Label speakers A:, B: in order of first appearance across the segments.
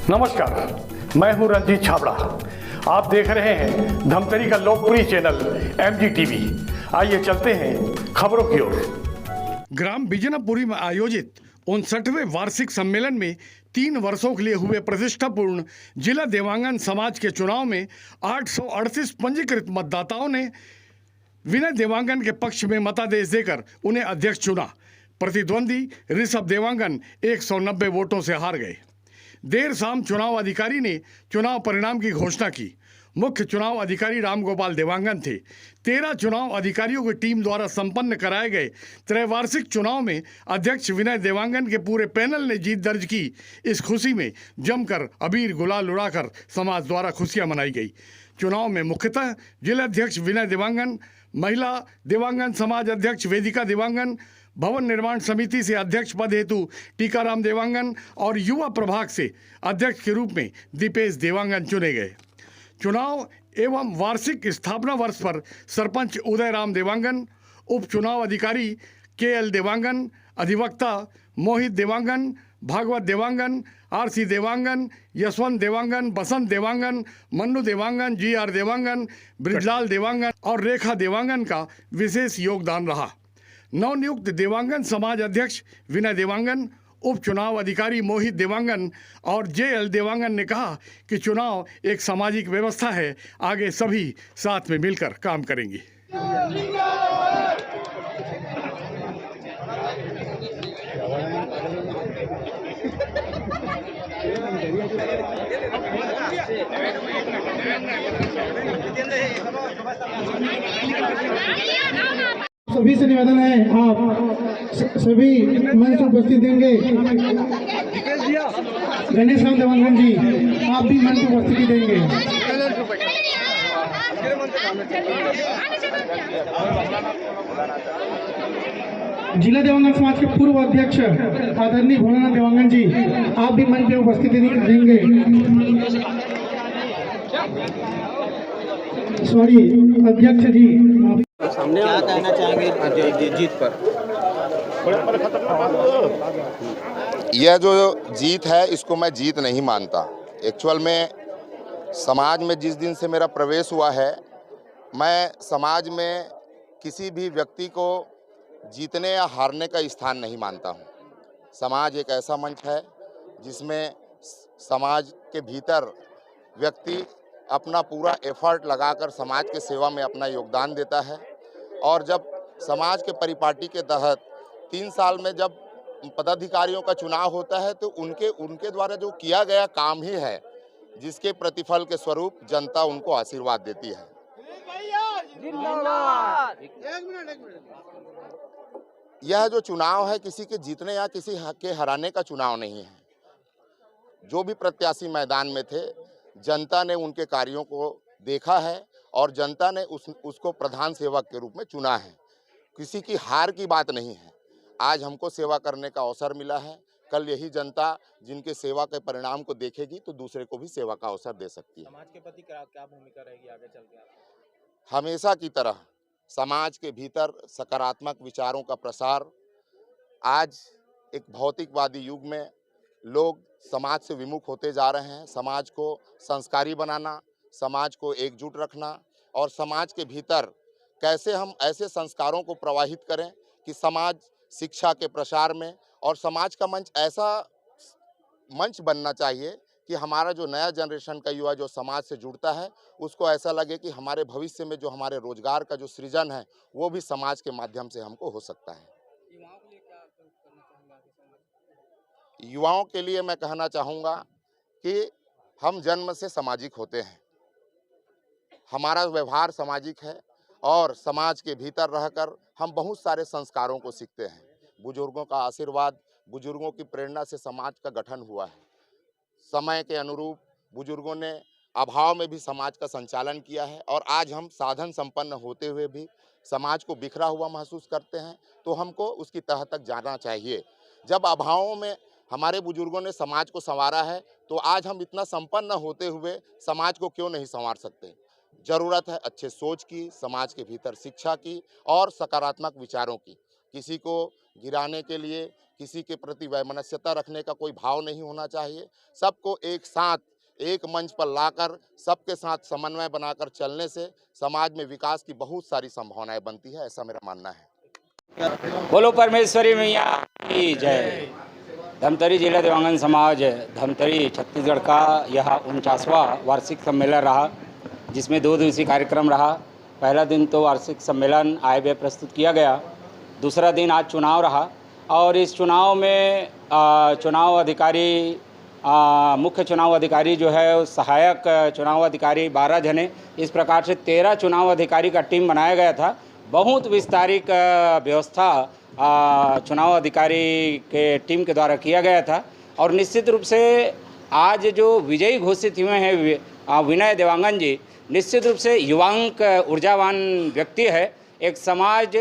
A: नमस्कार, मैं हूं रंजीत छाबड़ा। आप देख रहे हैं धमतरी का लोकप्रिय चैनल MGTV। आइए चलते हैं खबरों की ओर। ग्राम बिजनापुरी में आयोजित 59वें वार्षिक सम्मेलन में 3 वर्षों के लिए हुए प्रतिष्ठापूर्ण जिला देवांगन समाज के चुनाव में 838 पंजीकृत मतदाताओं ने विनय देवांगन के पक्ष में मतादेश देकर उन्हें अध्यक्ष चुना। प्रतिद्वंदी ऋषभ देवांगन 190 वोटों से हार गए। देर शाम चुनाव अधिकारी ने चुनाव परिणाम की घोषणा की। मुख्य चुनाव अधिकारी रामगोपाल देवांगन थे। 13 चुनाव अधिकारियों की टीम द्वारा संपन्न कराए गए त्रैवार्षिक चुनाव में अध्यक्ष विनय देवांगन के पूरे पैनल ने जीत दर्ज की। इस खुशी में जमकर अबीर गुलाल उड़ाकर समाज द्वारा खुशियां मनाई गई। चुनाव में मुख्यतः जिलाध्यक्ष विनय देवांगन, महिला देवांगन समाज अध्यक्ष वेदिका देवांगन, भवन निर्माण समिति से अध्यक्ष पद हेतु टीकाराम देवांगन और युवा प्रभाग से अध्यक्ष के रूप में दीपेश देवांगन चुने गए। चुनाव एवं वार्षिक स्थापना वर्ष पर सरपंच उदय राम देवांगन, उप चुनाव अधिकारी KL देवांगन, अधिवक्ता मोहित देवांगन, भागवत देवांगन, RC देवांगन, यशवंत देवांगन, बसंत देवांगन, मन्नू देवांगन, GR देवांगन, ब्रिजलाल देवांगन और रेखा देवांगन का विशेष योगदान रहा। नवनियुक्त देवांगन समाज अध्यक्ष विनय देवांगन, उप चुनाव अधिकारी मोहित देवांगन और JL देवांगन ने कहा कि चुनाव एक सामाजिक व्यवस्था है, आगे सभी साथ में मिलकर काम करेंगे।
B: सभी से निवेदन है, आप सभी मंच उपस्थित देंगे। गणेश राम देवांगन जी, आप भी मंच उपस्थिति देंगे। जिला देवांगन समाज के पूर्व अध्यक्ष आदरणीय भोलानाथ देवांगन जी, आप भी मंच में उपस्थिति देंगे। सॉरी अध्यक्ष जी,
C: क्या कहना चाहेंगे जीत पर?
D: यह जो जीत है इसको मैं जीत नहीं मानता। एक्चुअल में समाज में जिस दिन से मेरा प्रवेश हुआ है, मैं समाज में किसी भी व्यक्ति को जीतने या हारने का स्थान नहीं मानता हूँ। समाज एक ऐसा मंच है जिसमें समाज के भीतर व्यक्ति अपना पूरा एफर्ट लगाकर समाज के सेवा में अपना योगदान देता है। और जब समाज के परिपाटी के तहत 3 साल में जब पदाधिकारियों का चुनाव होता है तो उनके द्वारा जो किया गया काम ही है जिसके प्रतिफल के स्वरूप जनता उनको आशीर्वाद देती है। यह जो चुनाव है किसी के जीतने या किसी के हराने का चुनाव नहीं है। जो भी प्रत्याशी मैदान में थे, जनता ने उनके कार्यों को देखा है और जनता ने उसको प्रधान सेवक के रूप में चुना है। किसी की हार की बात नहीं है। आज हमको सेवा करने का अवसर मिला है, कल यही जनता जिनके सेवा के परिणाम को देखेगी तो दूसरे को भी सेवा का अवसर दे सकती है।
C: समाज के प्रति क्या भूमिका रहेगी आगे चल के?
D: हमेशा की तरह समाज के भीतर सकारात्मक विचारों का प्रसार। आज एक भौतिकवादी युग में लोग समाज से विमुख होते जा रहे हैं। समाज को संस्कारी बनाना, समाज को एकजुट रखना और समाज के भीतर कैसे हम ऐसे संस्कारों को प्रवाहित करें कि समाज शिक्षा के प्रसार में और समाज का मंच ऐसा मंच बनना चाहिए कि हमारा जो नया जनरेशन का युवा जो समाज से जुड़ता है उसको ऐसा लगे कि हमारे भविष्य में जो हमारे रोजगार का जो सृजन है वो भी समाज के माध्यम से हमको हो सकता है। युवाओं के लिए मैं कहना चाहूँगा कि हम जन्म से सामाजिक होते हैं। हमारा व्यवहार सामाजिक है और समाज के भीतर रहकर हम बहुत सारे संस्कारों को सीखते हैं। बुजुर्गों का आशीर्वाद, बुजुर्गों की प्रेरणा से समाज का गठन हुआ है। समय के अनुरूप बुजुर्गों ने अभाव में भी समाज का संचालन किया है और आज हम साधन संपन्न होते हुए भी समाज को बिखरा हुआ महसूस करते हैं तो हमको उसकी तह तक जाना चाहिए। जब अभावों में हमारे बुजुर्गों ने समाज को संवारा है तो आज हम इतना संपन्न होते हुए समाज को क्यों नहीं संवार सकते। जरूरत है अच्छे सोच की, समाज के भीतर शिक्षा की और सकारात्मक विचारों की। किसी को गिराने के लिए, किसी के प्रति वैमनस्यता रखने का कोई भाव नहीं होना चाहिए। सबको एक साथ एक मंच पर लाकर सबके साथ समन्वय बनाकर चलने से समाज में विकास की बहुत सारी संभावनाएं बनती है, ऐसा मेरा मानना है।
E: बोलो परमेश्वरी मैया की जय। धमतरी जिला देवांगन समाज धमतरी छत्तीसगढ़ का यह 49वां वार्षिक सम्मेलन रहा, जिसमें 2 दिवसीय कार्यक्रम रहा। पहला दिन तो वार्षिक सम्मेलन आय व्यय प्रस्तुत किया गया, दूसरा दिन आज चुनाव रहा और इस चुनाव में चुनाव अधिकारी मुख्य चुनाव अधिकारी जो है, सहायक चुनाव अधिकारी 12 जने, इस प्रकार से 13 चुनाव अधिकारी का टीम बनाया गया था। बहुत विस्तारित व्यवस्था चुनाव अधिकारी के टीम के द्वारा किया गया था और निश्चित रूप से आज जो विजयी घोषित हुए हैं विनय देवांगन जी, निश्चित रूप से युवांक ऊर्जावान व्यक्ति है। एक समाज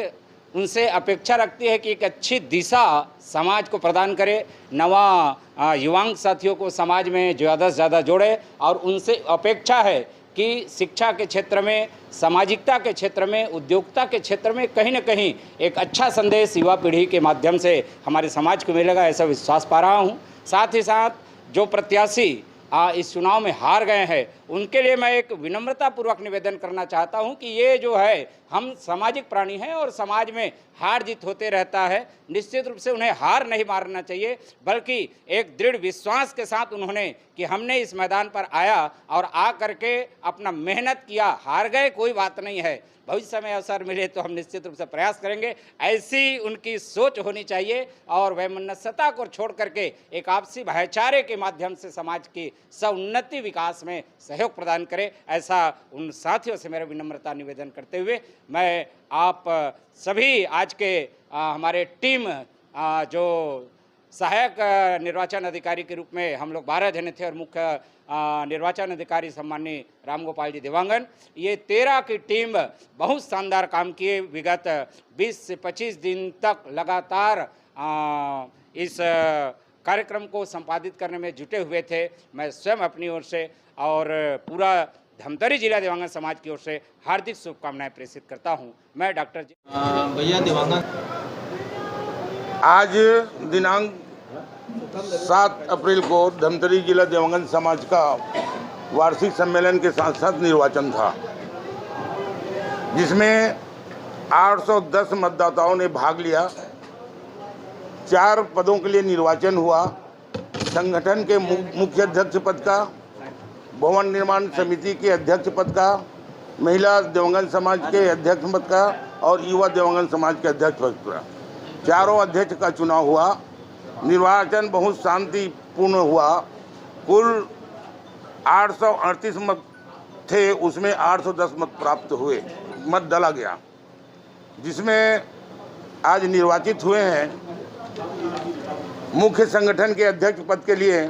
E: उनसे अपेक्षा रखती है कि एक अच्छी दिशा समाज को प्रदान करे, नवा युवांक साथियों को समाज में ज़्यादा से ज़्यादा जोड़े और उनसे अपेक्षा है कि शिक्षा के क्षेत्र में, सामाजिकता के क्षेत्र में, उद्योगिता के क्षेत्र में कहीं न कहीं एक अच्छा संदेश युवा पीढ़ी के माध्यम से हमारे समाज को मिलेगा, ऐसा विश्वास पा रहा हूँ। साथ ही साथ जो प्रत्याशी इस चुनाव में हार गए हैं, उनके लिए मैं एक विनम्रतापूर्वक निवेदन करना चाहता हूं कि ये जो है, हम सामाजिक प्राणी हैं और समाज में हार जीत होते रहता है। निश्चित रूप से उन्हें हार नहीं मारना चाहिए, बल्कि एक दृढ़ विश्वास के साथ उन्होंने कि हमने इस मैदान पर आया और आ करके अपना मेहनत किया, हार गए कोई बात नहीं है, भविष्य में अवसर मिले तो हम निश्चित रूप से प्रयास करेंगे, ऐसी उनकी सोच होनी चाहिए और वैमनस्यता को छोड़ करके एक आपसी भाईचारे के माध्यम से समाज की सउन्नति विकास में सहयोग प्रदान करें, ऐसा उन साथियों से मेरा विनम्रता निवेदन करते हुए मैं आप सभी आज के हमारे टीम जो सहायक निर्वाचन अधिकारी के रूप में हम लोग 12 जने थे और मुख्य निर्वाचन अधिकारी सम्माननीय रामगोपाल जी देवांगन, ये 13 की टीम बहुत शानदार काम किए। विगत 20 से 25 दिन तक लगातार इस कार्यक्रम को संपादित करने में जुटे हुए थे। मैं स्वयं अपनी ओर से और पूरा धमतरी जिला देवांगन समाज की ओर से हार्दिक शुभकामनाएं प्रेषित करता हूं। मैं डॉक्टर जी
C: भैया देवांगन,
F: आज दिनांक 7 अप्रैल को धमतरी जिला देवांगन समाज का वार्षिक सम्मेलन के साथ साथ निर्वाचन था, जिसमें 810 मतदाताओं ने भाग लिया। 4 पदों के लिए निर्वाचन हुआ। संगठन के मुख्य अध्यक्ष पद का, भवन निर्माण समिति के अध्यक्ष पद का, महिला देवांगन समाज के अध्यक्ष पद का और युवा देवांगन समाज के अध्यक्ष पद का, चारों अध्यक्ष का चुनाव हुआ। निर्वाचन बहुत शांतिपूर्ण हुआ। कुल 838 मत थे, उसमें 810 मत प्राप्त हुए, मत डाला गया, जिसमें आज निर्वाचित हुए हैं मुख्य संगठन के अध्यक्ष पद के लिए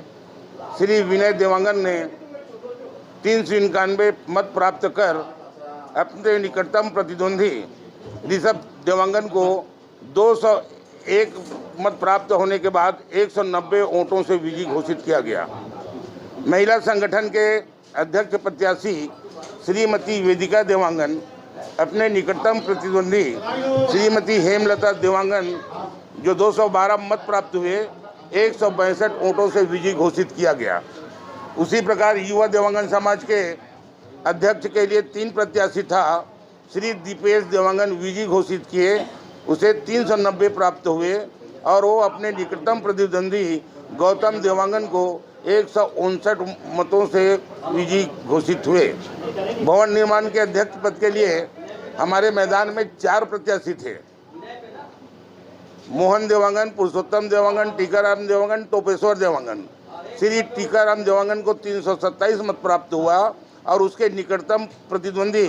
F: श्री विनय देवांगन ने 391 मत प्राप्त कर अपने निकटतम प्रतिद्वंदी ऋषभ देवांगन को 201 मत प्राप्त होने के बाद 190 वोटों से विजयी घोषित किया गया। महिला संगठन के अध्यक्ष प्रत्याशी श्रीमती वेदिका देवांगन अपने निकटतम प्रतिद्वंदी श्रीमती हेमलता देवांगन जो 212 मत प्राप्त हुए 162 वोटों से विजयी घोषित किया गया। उसी प्रकार युवा देवांगन समाज के अध्यक्ष के लिए 3 प्रत्याशी था। श्री दीपेश देवांगन विजयी घोषित किए, उसे 390 प्राप्त हुए और वो अपने निकटतम प्रतिद्वंदी गौतम देवांगन को 159 मतों से विजयी घोषित हुए। भवन निर्माण के अध्यक्ष पद के लिए हमारे मैदान में 4 प्रत्याशी थे। मोहन देवांगन, पुरुषोत्तम देवांगन, टीकाराम देवांगन, टोपेश्वर देवांगन। श्री टीकाराम देवांगन को 327 मत प्राप्त हुआ और उसके निकटतम प्रतिद्वंदी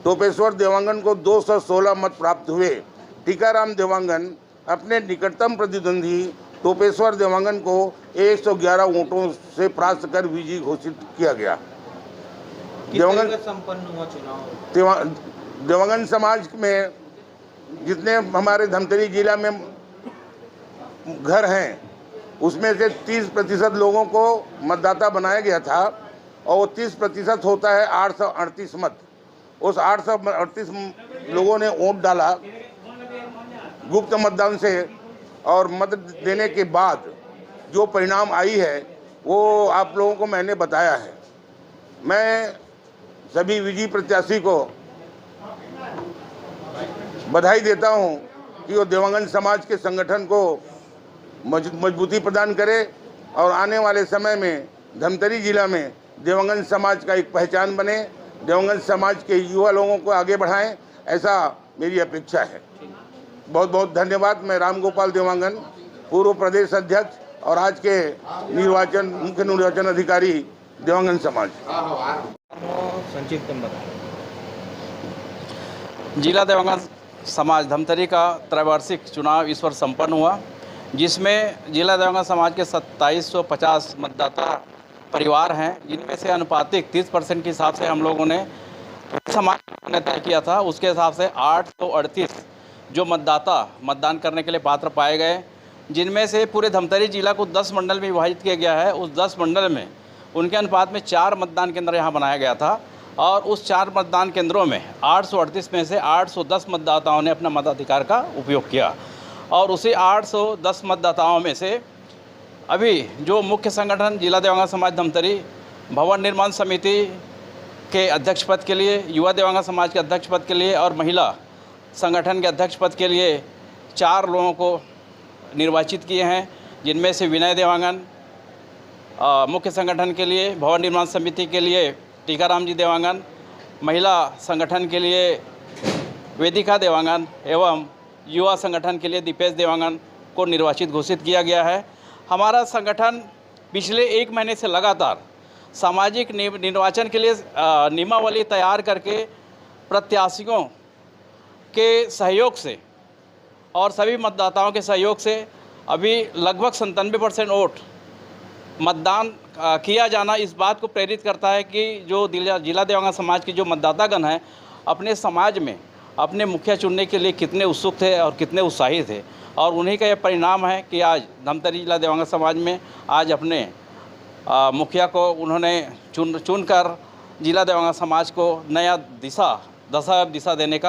F: टोपेश्वर देवांगन को 216 मत प्राप्त हुए। टीकाराम देवांगन अपने निकटतम प्रतिद्वंदी टोपेश्वर देवांगन को 111 वोटों से प्राप्त कर विजयी घोषित किया गया। देवांगन
C: संपन्न हुआ चुनाव।
F: देवांगन समाज में जितने हमारे धमतरी जिला में घर हैं, उसमें से 30% लोगों को मतदाता बनाया गया था और वो 30% होता है 838 मत। उस 838 लोगों ने वोट डाला गुप्त मतदान से और मत देने के बाद जो परिणाम आई है वो आप लोगों को मैंने बताया है। मैं सभी विजयी प्रत्याशी को बधाई देता हूं कि वो देवांगन समाज के संगठन को मजबूती प्रदान करे और आने वाले समय में धमतरी जिला में देवांगन समाज का एक पहचान बने, देवांगन समाज के युवा लोगों को आगे बढ़ाएं, ऐसा मेरी अपेक्षा है। बहुत बहुत धन्यवाद। मैं राम गोपाल देवांगन, पूर्व प्रदेश अध्यक्ष और आज के मुख्य निर्वाचन अधिकारी देवांगन समाज।
C: संक्षिप्त में बताएं।
G: जिला देवांगन समाज धमतरी का त्रैवार्षिक चुनाव इस वर्ष संपन्न हुआ, जिसमें जिला देवांगन समाज के 2750 मतदाता परिवार हैं, जिनमें से अनुपातिक 30% के हिसाब से हम लोगों ने समाज ने तय किया था। उसके हिसाब से 838 जो मतदाता मतदान करने के लिए पात्र पाए गए, जिनमें से पूरे धमतरी जिला को 10 मंडल में विभाजित किया गया है। उस 10 मंडल में उनके अनुपात में 4 मतदान केंद्र यहाँ बनाया गया था और उस 4 मतदान केंद्रों में 838 में से 810 मतदाताओं ने अपना मताधिकार का उपयोग किया और उसी 810 मतदाताओं में से अभी जो मुख्य संगठन जिला देवांगन समाज धमतरी भवन निर्माण समिति के अध्यक्ष पद के लिए, युवा देवांगन समाज के अध्यक्ष पद के लिए और महिला संगठन के अध्यक्ष पद के लिए 4 लोगों को निर्वाचित किए हैं, जिनमें से विनय देवांगन मुख्य संगठन के लिए, भवन निर्माण समिति के लिए टीकाराम जी देवांगन, महिला संगठन के लिए वेदिका देवांगन एवं युवा संगठन के लिए दीपेश देवांगन को निर्वाचित घोषित किया गया है। हमारा संगठन पिछले 1 महीने से लगातार सामाजिक निर्वाचन के लिए नियमावली तैयार करके प्रत्याशियों के सहयोग से और सभी मतदाताओं के सहयोग से अभी लगभग 97% वोट मतदान किया जाना इस बात को प्रेरित करता है कि जो जिला देवांगन समाज के जो मतदातागण हैं अपने समाज में अपने मुखिया चुनने के लिए कितने उत्सुक थे और कितने उत्साही थे, और उन्हीं का यह परिणाम है कि आज धमतरी जिला देवांगन समाज में आज अपने मुखिया को उन्होंने चुनकर जिला देवांगन समाज को नया दिशा देने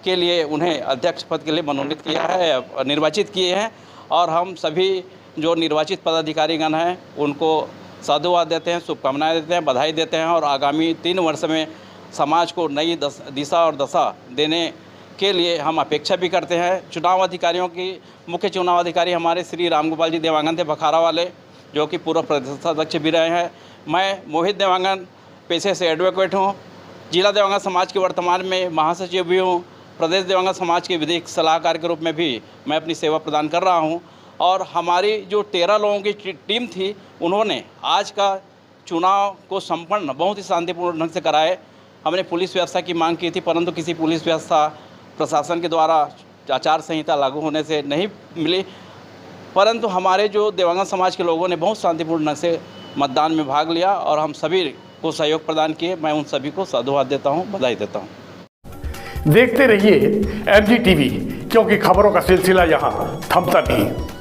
G: के लिए उन्हें अध्यक्ष पद के लिए मनोनीत किया है, निर्वाचित किए हैं। और हम सभी जो निर्वाचित पदाधिकारीगण हैं उनको साधुवाद देते हैं, शुभकामनाएं देते हैं, बधाई देते हैं और आगामी 3 वर्ष में समाज को नई दिशा और दशा देने के लिए हम अपेक्षा भी करते हैं। चुनाव अधिकारियों की मुख्य चुनाव अधिकारी हमारे श्री राम गोपाल जी देवांगन थे बखारा वाले, जो कि पूर्व प्रदेश अध्यक्ष भी रहे हैं। मैं मोहित देवांगन पेशे से एडवोकेट हूँ, जिला देवांगन समाज के वर्तमान में महासचिव भी हूँ, प्रदेश देवांगन समाज के विधिक सलाहकार के रूप में भी मैं अपनी सेवा प्रदान कर रहा हूँ। और हमारी जो 13 लोगों की टीम थी, उन्होंने आज का चुनाव को संपन्न बहुत ही शांतिपूर्ण ढंग से कराए। हमने पुलिस व्यवस्था की मांग की थी, परंतु किसी पुलिस व्यवस्था प्रशासन के द्वारा आचार संहिता लागू होने से नहीं मिली, परंतु हमारे जो देवांगन समाज के लोगों ने बहुत शांतिपूर्ण ढंग से मतदान में भाग लिया और हम सभी को सहयोग प्रदान किए। मैं उन सभी को साधुवाद देता हूँ, बधाई देता हूँ।
A: देखते रहिए MG TV, क्योंकि खबरों का सिलसिला यहाँ थमता नहीं।